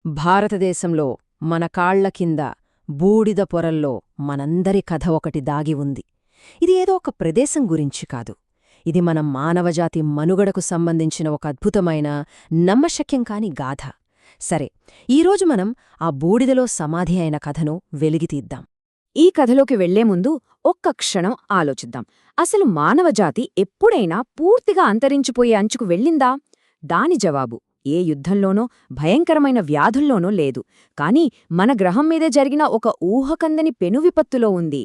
భారతదేశంలో మన కాళ్ల కింద బూడిద పొరల్లో మనందరి కథ ఒకటి దాగి ఉంది. ఇది ఏదో ఒక ప్రదేశం గురించి కాదు. ఇది మన మానవజాతి మనుగడకు సంబంధించిన ఒక అద్భుతమైన నమ్మశక్యం కాని గాథ. సరే, ఈరోజు మనం ఆ బూడిదలో సమాధి అయిన కథను వెలిగితీద్దాం. ఈ కథలోకి వెళ్లే ముందు ఒక్క క్షణం ఆలోచిద్దాం. అసలు మానవజాతి ఎప్పుడైనా పూర్తిగా అంతరించిపోయే అంచుకు వెళ్ళిందా? దాని జవాబు ఏ యుద్ధంలోనో భయంకరమైన వ్యాధుల్లోనో లేదు. కాని మన గ్రహం మీద జరిగిన ఒక ఊహకందని పెనువిపత్తులో ఉంది.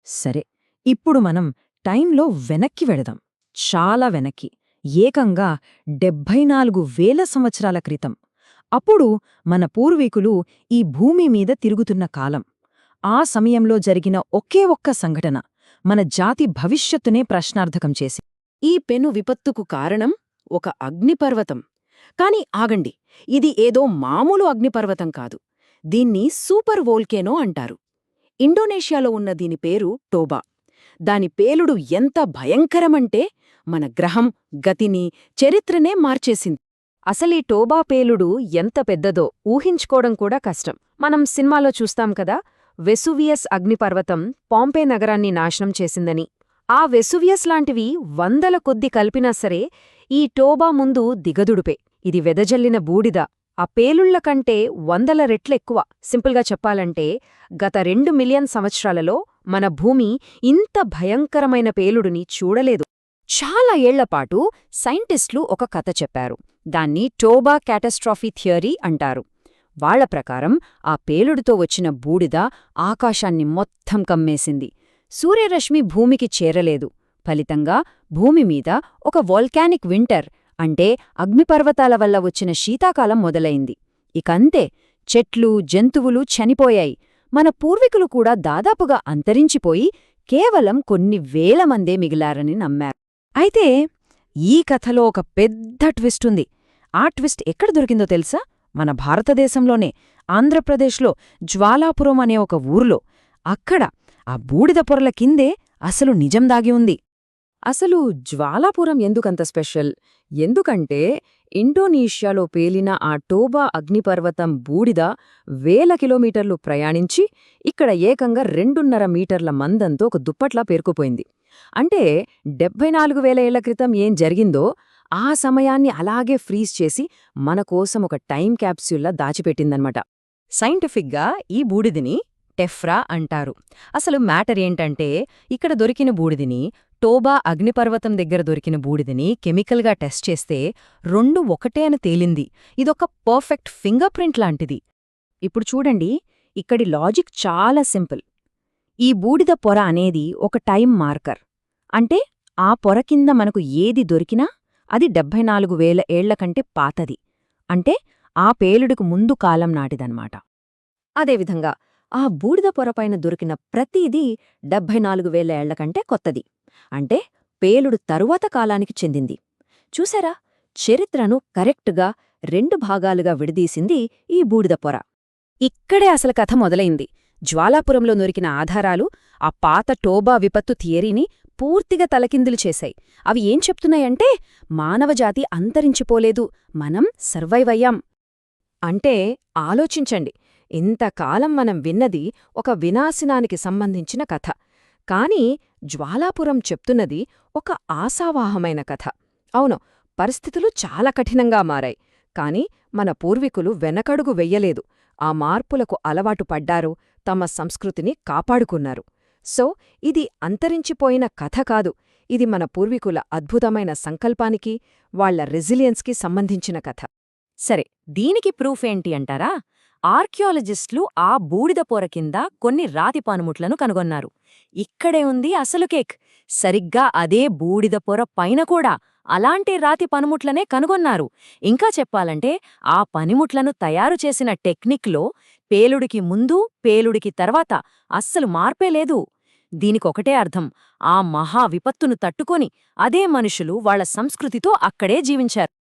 సరే, ఇప్పుడు మనం టైంలో వెనక్కి వెడదాం. చాలా వెనక్కి, ఏకంగా 74,000 సంవత్సరాల క్రితం. అప్పుడు మన పూర్వీకులు ఈ భూమి మీద తిరుగుతున్న కాలం. ఆ సమయంలో జరిగిన ఒకే ఒక్క సంఘటన మన జాతి భవిష్యత్తునే ప్రశ్నార్థకం చేసి. ఈ పెను విపత్తుకు కారణం ఒక అగ్నిపర్వతం. కాని ఆగండి, ఇది ఏదో మామూలు అగ్నిపర్వతం కాదు. దీన్ని సూపర్ వోల్కేనో అంటారు. ఇండోనేషియాలో ఉన్న దీని పేరు టోబా. దాని పేలుడు ఎంత భయంకరమంటే మన గ్రహం గతిని, చరిత్రనే మార్చేసింది. అసలీ టోబా పేలుడు ఎంత పెద్దదో ఊహించుకోవడం కూడా కష్టం. మనం సినిమాలో చూస్తాం కదా, వెసువియస్ అగ్నిపర్వతం పాంపే నగరాన్ని నాశనం చేసిందని. ఆ వెసువియస్ లాంటివి వందల కొద్ది కల్పినా సరే ఈ టోబా ముందు దిగదుడుపే. ఇది వెదజల్లిన బూడిద ఆ పేలుళ్ల కంటే 100 రెట్లెక్కువ. సింపుల్గా చెప్పాలంటే గత 2 మిలియన్ సంవత్సరాలలో మన భూమి ఇంత భయంకరమైన పేలుడుని చూడలేదు. చాలా ఏళ్లపాటు సైంటిస్టులు ఒక కథ చెప్పారు. దాన్ని టోబా క్యాటస్ట్రాఫీ థియరీ అంటారు. వాళ్ల ప్రకారం ఆ పేలుడుతో వచ్చిన బూడిద ఆకాశాన్ని మొత్తం కమ్మేసింది. సూర్యరశ్మి భూమికి చేరలేదు. ఫలితంగా భూమిమీద ఒక వోల్కానిక్ వింటర్, అంటే అగ్నిపర్వతాల వల్ల వచ్చిన శీతాకాలం మొదలైంది. ఇకంతే, చెట్లు, జంతువులు చనిపోయాయి. మన పూర్వీకులు కూడా దాదాపుగా అంతరించిపోయి కేవలం కొన్ని వేల మందే మిగిలారని నమ్మారు. అయితే ఈ కథలో ఒక పెద్ద ట్విస్ట్ ఉంది. ఆ ట్విస్ట్ ఎక్కడ దొరికిందో తెలుసా? మన భారతదేశంలోనే, ఆంధ్రప్రదేశ్లో జ్వాలాపురం అనే ఒక ఊర్లో. అక్కడ ఆ బూడిద పొరల కిందే అసలు నిజం దాగి ఉంది. అసలు జ్వాలాపురం ఎందుకంత స్పెషల్? ఎందుకంటే ఇండోనేషియాలో పేలిన ఆ టోబా అగ్నిపర్వతం బూడిద 1000 కిలోమీటర్లు ప్రయాణించి ఇక్కడ ఏకంగా 2.5 మీటర్ల మందంతో ఒక దుప్పట్లా పేరుకుపోయింది. అంటే 74,000 ఏళ్ల క్రితం ఏం జరిగిందో ఆ సమయాన్ని అలాగే ఫ్రీజ్ చేసి మన కోసం ఒక టైం క్యాప్స్యూల్లా దాచిపెట్టిందన్నమాట. సైంటిఫిక్గా ఈ బూడిదిని టెఫ్రా అంటారు. అసలు మ్యాటర్ ఏంటంటే, ఇక్కడ దొరికిన బూడిదిని, టోబా అగ్నిపర్వతం దగ్గర దొరికిన బూడిదిని కెమికల్గా టెస్ట్ చేస్తే 2 ఒకటే అని తేలింది. ఇదొక పర్ఫెక్ట్ ఫింగర్ ప్రింట్ లాంటిది. ఇప్పుడు చూడండి, ఇక్కడి లాజిక్ చాలా సింపుల్. ఈ బూడిద పొర అనేది ఒక టైం మార్కర్. అంటే ఆ పొర కింద మనకు ఏది దొరికినా అది 74,000 ఏళ్ల కంటే పాతది. అంటే ఆ పేలుడుకు ముందు కాలం నాటిదన్నమాట. అదేవిధంగా ఆ బూడిద పొరపైన దొరికిన ప్రతిదీ 74,000 ఏళ్ల కంటే కొత్తది. అంటే పేలుడు తరువాత కాలానికి చెందింది. చూసారా, చరిత్రను కరెక్ట్గా 2 భాగాలుగా విడదీసింది ఈ బూడిద పొర. ఇక్కడే అసలు కథ మొదలైంది. జ్వాలాపురంలో దొరికిన ఆధారాలు ఆ పాత టోబా విపత్తు థియరీని పూర్తిగా తలకిందులు చేశాయి. అవి ఏం చెప్తున్నాయంటే, మానవజాతి అంతరించిపోలేదు, మనం సర్వైవ్ అయ్యాం. అంటే ఆలోచించండి, ఇంతకాలం మనం విన్నది ఒక వినాశనానికి సంబంధించిన కథ. కాని జ్వాలాపురం చెప్తున్నది ఒక ఆశావాహమైన కథ. అవును, పరిస్థితులు చాలా కఠినంగా మారాయి. కాని మన పూర్వీకులు వెనకడుగు వెయ్యలేదు. ఆ మార్పులకు అలవాటు పడ్డారు, తమ సంస్కృతిని కాపాడుకున్నారు. సో ఇది అంతరించిపోయిన కథ కాదు, ఇది మన పూర్వీకుల అద్భుతమైన సంకల్పానికి, వాళ్ల రెసిలియన్స్కి సంబంధించిన కథ. సరే, దీనికి ప్రూఫ్ ఏంటి అంటారా? ఆర్కియాలజిస్టులు ఆ బూడిద పొర కింద కొన్ని రాతి పనిముట్లను కనుగొన్నారు. ఇక్కడే ఉంది అసలు కేక్. సరిగ్గా అదే బూడిద పొర పైన కూడా అలాంటి రాతి పనిముట్లనే కనుగొన్నారు. ఇంకా చెప్పాలంటే ఆ పనిముట్లను తయారు చేసిన టెక్నిక్లో పేలుడికి ముందు, పేలుడికి తర్వాత అస్సలు మార్పేలేదు. దీనికొకటే అర్థం, ఆ మహా విపత్తును తట్టుకొని అదే మనుషులు వాళ్ల సంస్కృతితో అక్కడే జీవించారు.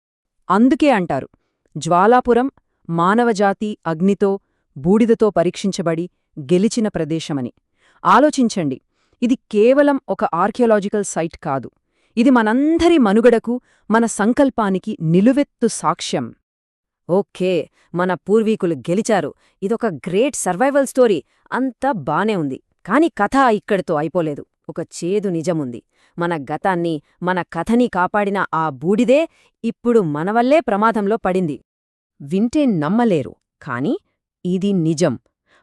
అందుకే అంటారు, జ్వాలాపురం మానవజాతి అగ్నితో, బూడిదతో పరీక్షించబడి గెలిచిన ప్రదేశమని. ఆలోచించండి, ఇది కేవలం ఒక ఆర్కియాలజికల్ సైట్ కాదు. ఇది మనందరి మనుగడకు, మన సంకల్పానికి నిలువెత్తు సాక్ష్యం. ఓకే, మన పూర్వీకులు గెలిచారు, ఇదొక గ్రేట్ సర్వైవల్ స్టోరీ, అంతా బానే ఉంది. కాని కథ ఇక్కడితో అయిపోలేదు. ఒక చేదు నిజముంది. మన గతాన్ని, మన కథని కాపాడిన ఆ బూడిదే ఇప్పుడు మనవల్లే ప్రమాదంలో పడింది. వింటే నమ్మలేరు, కాని ఇది నిజం.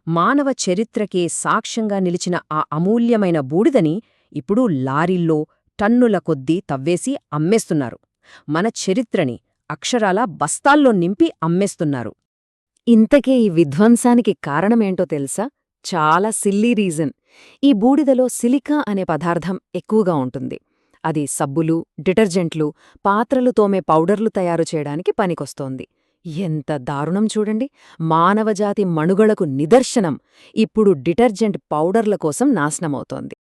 మానవ చరిత్రకే సాక్ష్యంగా నిలిచిన ఆ అమూల్యమైన బూడిదని ఇప్పుడు లారీల్లో టన్నుల కొద్దీ తవ్వేసి అమ్మేస్తున్నారు. మన చరిత్రని అక్షరాల బస్తాల్లో నింపి అమ్మేస్తున్నారు. ఇంతకే ఈ విధ్వంసానికి కారణమేంటో తెలుసా? చాలా సిల్లీ రీజన్. ఈ బూడిదలో సిలికా అనే పదార్థం ఎక్కువగా ఉంటుంది. అది సబ్బులు, డిటర్జెంట్లు, పాత్రలు తోమే పౌడర్లు తయారు చేయడానికి పనికొస్తోంది. ఎంత దారుణం చూడండి! మానవజాతి మనుగడకు నిదర్శనం ఇప్పుడు డిటర్జెంట్ పౌడర్ల కోసం నాశనమవుతోంది.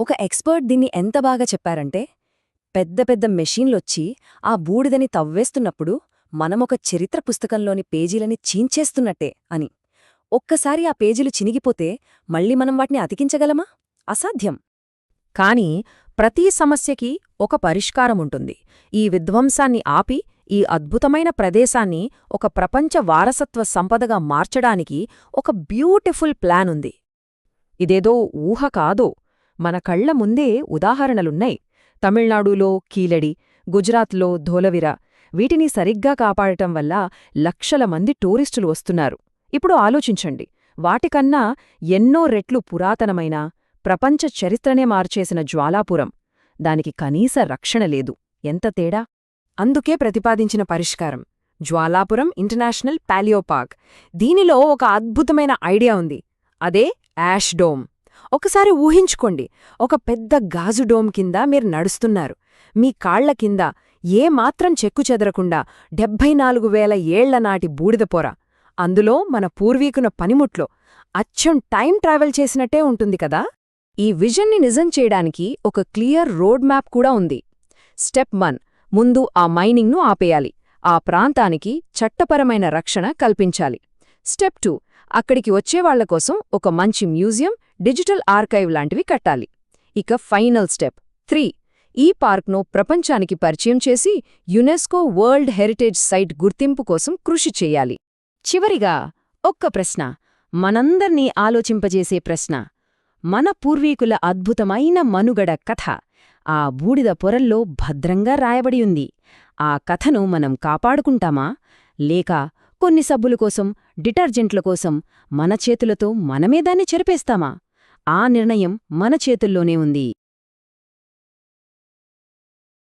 ఒక ఎక్స్పర్ట్ దీన్ని ఎంత బాగా చెప్పారంటే, పెద్ద పెద్ద మెషీన్లొచ్చి ఆ బూడిదని తవ్వేస్తున్నప్పుడు మనమొక చరిత్ర పుస్తకంలోని పేజీలని చీంచేస్తున్నట్టే అని. ఒక్కసారి ఆ పేజీలు చినిగిపోతే మళ్ళీ మనం వాటిని అతికించగలమా? అసాధ్యం. కాని ప్రతి సమస్యకి ఒక పరిష్కారముంటుంది. ఈ విధ్వంసాన్ని ఆపి ఈ అద్భుతమైన ప్రదేశాన్ని ఒక ప్రపంచ వారసత్వ సంపదగా మార్చడానికి ఒక బ్యూటిఫుల్ ప్లానుంది. ఇదేదో ఊహ కాదో, మన కళ్ల ముందే ఉదాహరణలున్నాయి. తమిళనాడులో కీలడి, గుజరాత్లో ధోలవిర. వీటిని సరిగ్గా కాపాడటం వల్ల లక్షల మంది టూరిస్టులు వస్తున్నారు. ఇప్పుడు ఆలోచించండి, వాటికన్నా ఎన్నో రెట్లు పురాతనమైన, ప్రపంచ చరిత్రనే మార్చేసిన జ్వాలాపురం, దానికి కనీస రక్షణ లేదు. ఎంత తేడా! అందుకే ప్రతిపాదించిన పరిష్కారం జ్వాలాపురం ఇంటర్నేషనల్ పాలియోపార్క్. దీనిలో ఒక అద్భుతమైన ఐడియా ఉంది. అదే యాష్ డోమ్. ఒకసారి ఊహించుకోండి, ఒక పెద్ద గాజు డోమ్ కింద మీరు నడుస్తున్నారు. మీ కాళ్ల కింద ఏమాత్రం చెక్కుచెదరకుండా 74,000 ఏళ్ల నాటి బూడిదపొర. అందులో మన పూర్వీకుల పనిముట్లో అచ్చం టైం ట్రావెల్ చేసినట్టే ఉంటుంది కదా! ఈ విజన్ని నిజం చేయడానికి ఒక క్లియర్ రోడ్ మ్యాప్ కూడా ఉంది. స్టెప్ 1, ముందు ఆ మైనింగ్ను ఆపేయాలి. ఆ ప్రాంతానికి చట్టపరమైన రక్షణ కల్పించాలి. స్టెప్ 2, అక్కడికి వచ్చేవాళ్ల కోసం ఒక మంచి మ్యూజియం, డిజిటల్ ఆర్కైవ్ లాంటివి కట్టాలి. ఇక ఫైనల్ స్టెప్ 3, ఈ పార్క్ను ప్రపంచానికి పరిచయం చేసి యునెస్కో వరల్డ్ హెరిటేజ్ సైట్ గుర్తింపు కోసం కృషి చెయ్యాలి. చివరిగా ఒక్క ప్రశ్న, మనందర్నీ ఆలోచింపజేసే ప్రశ్న. మన పూర్వీకుల అద్భుతమైన మనుగడ కథ ఆ బూడిద పొరల్లో భద్రంగా రాయబడి ఉంది. ఆ కథను మనం కాపాడుకుంటామా, లేక కొన్ని సబ్బుల కోసం, డిటర్జెంట్ల కోసం మన చేతులతో మనమే దాన్ని చెరిపేస్తామా? ఆ నిర్ణయం మన చేతుల్లోనే ఉంది.